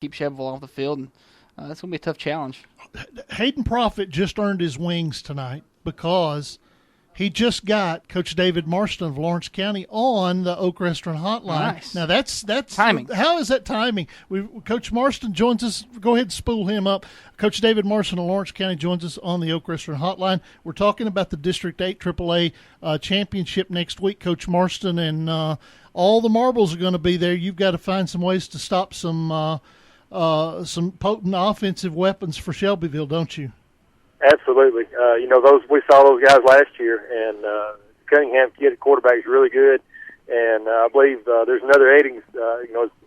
keep Shelbyville off the field, and that's going to be a tough challenge. Hayden Profit just earned his wings tonight because he just got Coach David Marston of Lawrence County on the Oak Restaurant Hotline. Nice. Now that's timing. How is that timing? Coach Marston joins us. Go ahead and spool him up. Coach David Marston of Lawrence County joins us on the Oak Restaurant Hotline. We're talking about the District 8 AAA championship next week. Coach Marston and all the marbles are going to be there. You've got to find some ways to stop some potent offensive weapons for Shelbyville, don't you? Absolutely. We saw those guys last year, and Cunningham kid at quarterback is really good. And I believe there's another Aidings.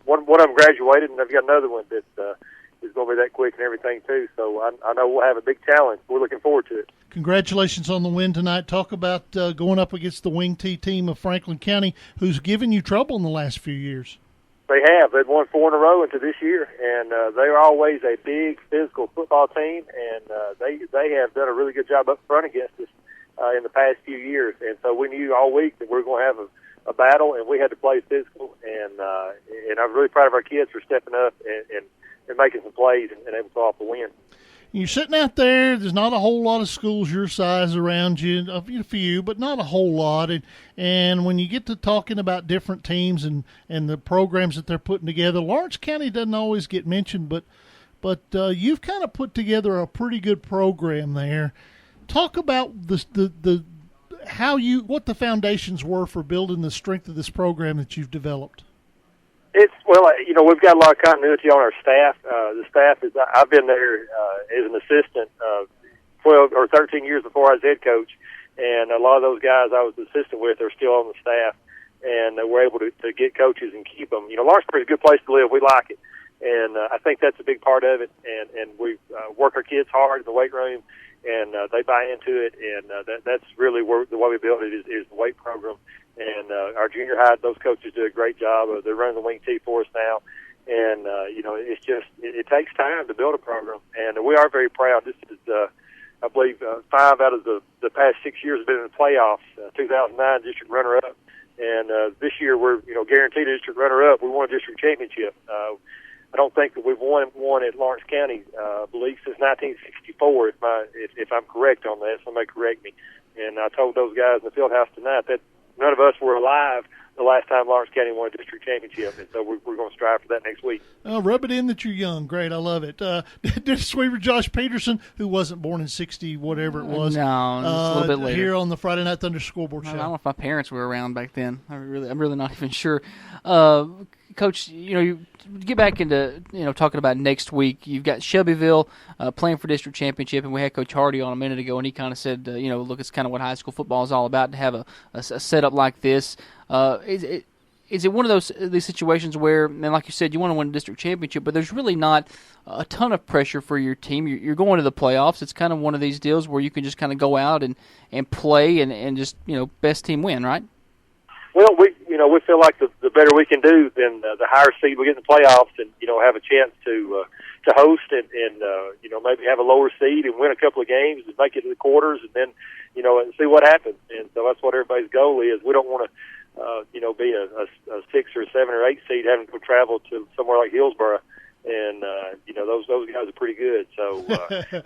One of them graduated, and I've got another one that is going to be that quick and everything too. So I know we'll have a big challenge. We're looking forward to it. Congratulations on the win tonight. Talk about going up against the Wing T team of Franklin County, who's given you trouble in the last few years. They have. They've won 4 in a row into this year, and they're always a big physical football team, and they have done a really good job up front against us in the past few years. And so we knew all week that we were going to have a battle, and we had to play physical. And I'm really proud of our kids for stepping up and making some plays and able to pull off the win. You're sitting out there. There's not a whole lot of schools your size around you, a few, but not a whole lot. And when you get to talking about different teams and the programs that they're putting together, Lawrence County doesn't always get mentioned, but you've kind of put together a pretty good program there. Talk about what the foundations were for building the strength of this program that you've developed. We've got a lot of continuity on our staff. The staff I've been there as an assistant 12 or 13 years before I was head coach, and a lot of those guys I was assistant with are still on the staff, and we're able to get coaches and keep them. Lawrenceburg is a good place to live. We like it, and I think that's a big part of it. And we work our kids hard in the weight room, and they buy into it, and that's really the way we build it is the weight program. And our junior high, those coaches do a great job. They're running the Wing T for us now. And, it's just, it takes time to build a program. And we are very proud. This is, I believe, 5 out of the past 6 years have been in the playoffs. 2009 district runner-up. And this year we're, guaranteed a district runner-up. We won a district championship. I don't think that we've won one at Lawrence County, I believe, since 1964, if I'm correct on that. Somebody correct me. And I told those guys in the field house tonight that none of us were alive the last time Lawrence County won a district championship, and so we're going to strive for that next week. Rub it in that you're young. Great, I love it. Did Sweeper Josh Peterson, who wasn't born in 60, whatever it was, no, a little bit later, here on the Friday Night Thunder Scoreboard Show. I don't know if my parents were around back then. I'm really not even sure. Coach, you get back into talking about next week. You've got Shelbyville playing for district championship, and we had Coach Hardy on a minute ago, and he kind of said, look, it's kind of what high school football is all about, to have a setup like this. Is it one of these situations where, and like you said, you want to win a district championship, but there's really not a ton of pressure for your team? You're going to the playoffs. It's kind of one of these deals where you can just kind of go out and play and just best team win, right? Well, we feel like the better we can do, then the higher seed we get in the playoffs, and have a chance to host and maybe have a lower seed and win a couple of games and make it to the quarters, and then and see what happens. And so that's what everybody's goal is. We don't want to be a 6 or 7 or 8 seed having to travel to somewhere like Hillsborough, and those guys are pretty good. So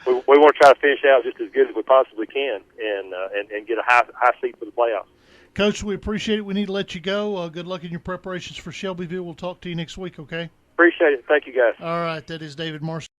we want to try to finish out just as good as we possibly can, and get a high seed for the playoffs. Coach, we appreciate it. We need to let you go. Good luck in your preparations for Shelbyville. We'll talk to you next week, okay? Appreciate it. Thank you, guys. All right. That is David Marston.